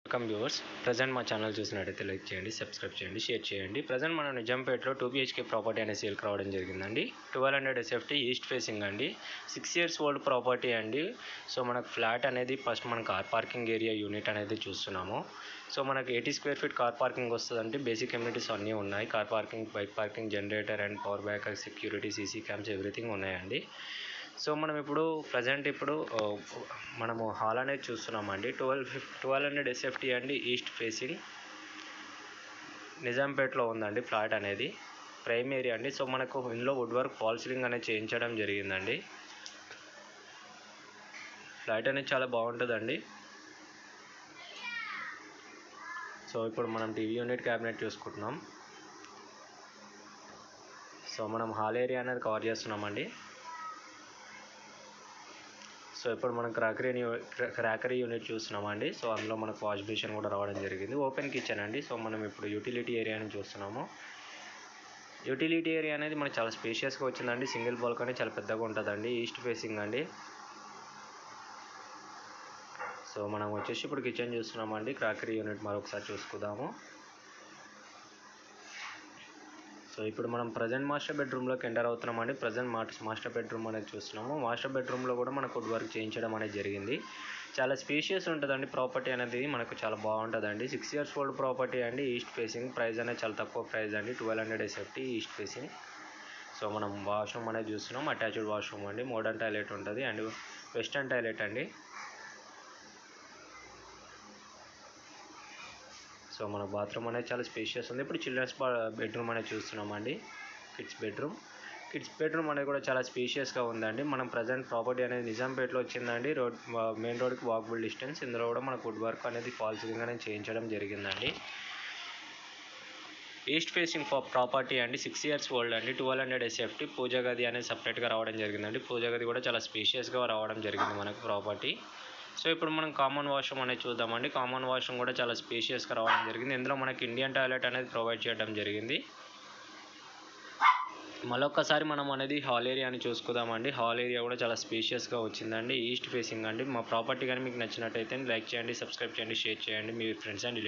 Welcome viewers. Present మా channel చూసినట్టయితే like చేయండి, సబ్స్క్రైబ్ చేయండి, షేర్ చేయండి. ప్రజెంట్ మనం నిజాంపేటలో 2 BHK ప్రాపర్టీ అనే సేల్కి రావడం జరిగిందండి. 1200 SFT ఈస్ట్ ఫేసింగ్ అండి. 6 years ఓల్డ్ ప్రాపర్టీ అండి. సో మనకు ఫ్లాట్ అనేది ఫస్ట్ మనం కార్ పార్కింగ్ ఏరియా యూనిట్ అనేది చూస్తున్నాము. సో మనకు 80 square feet కార్ పార్కింగ్ వస్తుందండి. బేసిక్ కమ్యూనిటీస్ అన్నీ ఉన్నాయి. Car parking, bike parking, generator and power backup, security, CC cams everything ఉన్నాయండి. సో మనం ఇప్పుడు ప్రజెంట్ మనము హాల్ అనేది చూస్తున్నామండి. 1200 SFT అండి, ఈస్ట్ ఫేసింగ్, నిజాంపేటలో ఉందండి ఫ్లాట్ అనేది. ప్రైమ్ ఏరియా అండి. సో మనకు ఇందులో వుడ్ వర్క్, ఫాల్ సీలింగ్ అనేది చేయించడం జరిగిందండి. ఫ్లాట్ అనేది చాలా బాగుంటుందండి. సో ఇప్పుడు మనం టీవీ యూనిట్, క్యాబినెట్ చూసుకుంటున్నాం. సో మనం హాల్ ఏరియా అనేది కవర్ చేస్తున్నామండి. సో ఇప్పుడు మనం క్రాకరీ యూనిట్ చూస్తున్నామండి. సో అందులో మనకు వాష్ బేసిన్ కూడా రావడం జరిగింది. ఓపెన్ కిచెన్ అండి. సో మనం ఇప్పుడు యూటిలిటీ ఏరియాని చూస్తున్నాము. యూటిలిటీ ఏరియా అనేది మనకు చాలా స్పేషియస్గా వచ్చిందండి. సింగిల్ బాల్కనీ చాలా పెద్దగా ఉంటుందండి. ఈస్ట్ ఫేసింగ్ అండి. సో మనం వచ్చేసి ఇప్పుడు కిచెన్ చూస్తున్నామండి. క్రాకరీ యూనిట్ మరొకసారి చూసుకుందాము. సో ఇప్పుడు మనం ప్రజెంట్ మాస్టర్ బెడ్రూమ్లోకి ఎంటర్ అవుతున్నామండి. ప్రజెంట్ మాస్టర్ బెడ్రూమ్ అనేది చూస్తున్నాము. మాస్టర్ బెడ్రూమ్లో కూడా మనకు వుడ్ వర్క్ చేయించడం అనేది జరిగింది. చాలా స్పేషియస్ ఉంటుందండి. ప్రాపర్టీ అనేది మనకు చాలా బాగుంటుందండి. 6 years ఓల్డ్ ప్రాపర్టీ అండి. East facing. ప్రైస్ అనేది చాలా తక్కువ ప్రైస్ అండి. 1200 SFT ఈస్ట్ ఫేసింగ్. సో మనం వాష్రూమ్ అనేది చూస్తున్నాం. అటాచ్డ్ వాష్రూమ్ అండి. మోడర్న్ టాయిలెట్ ఉంటుంది అండ్ వెస్టర్న్ టాయిలెట్ అండి. సో మన బాత్రూమ్ అనేది చాలా స్పేషియస్ ఉంది. ఇప్పుడు చిల్డ్రన్స్ బెడ్రూమ్ అనేది చూస్తున్నామండి. కిడ్స్ బెడ్రూమ్ అనేది కూడా చాలా స్పేషియస్గా ఉందండి. మనం ప్రజెంట్ ప్రాపర్టీ అనేది నిజాంపేటలో వచ్చిందండి. మెయిన్ రోడ్కి వాకబుల్ డిస్టెన్స్. ఇందులో కూడా మనకు వుడ్ వర్క్ అనేది, ఫాల్ సీలింగ్ అనేది చేయించడం జరిగిందండి. ఈస్ట్ ఫేసింగ్ ప్రాపర్టీ అండి. 6 years ఓల్డ్ అండి. 1200 SFT. పూజా గది అనేది సపరేట్గా రావడం జరిగిందండి. పూజా గది కూడా చాలా స్పేషియస్గా రావడం జరిగింది మనకు ప్రాపర్టీ. సో ఇప్పుడు మనం కామన్ వాష్రూమ్ అనేది చూద్దామండి. కామన్ వాష్రూమ్ కూడా చాలా స్పేషియస్గా రావడం జరిగింది. ఇందులో మనకి ఇండియన్ టాయిలెట్ అనేది ప్రొవైడ్ చేయడం జరిగింది. మరొకసారి మనం అనేది హాల్ ఏరియాని చూసుకుందామండి. హాల్ ఏరియా కూడా చాలా స్పేషియస్గా వచ్చిందండి. ఈస్ట్ ఫేసింగ్ అండి. మా ప్రాపర్టీ కానీ మీకు నచ్చినట్టయితే లైక్ చేయండి, సబ్స్క్రైబ్ చేయండి, షేర్ చేయండి మీ ఫ్రెండ్స్ అండ్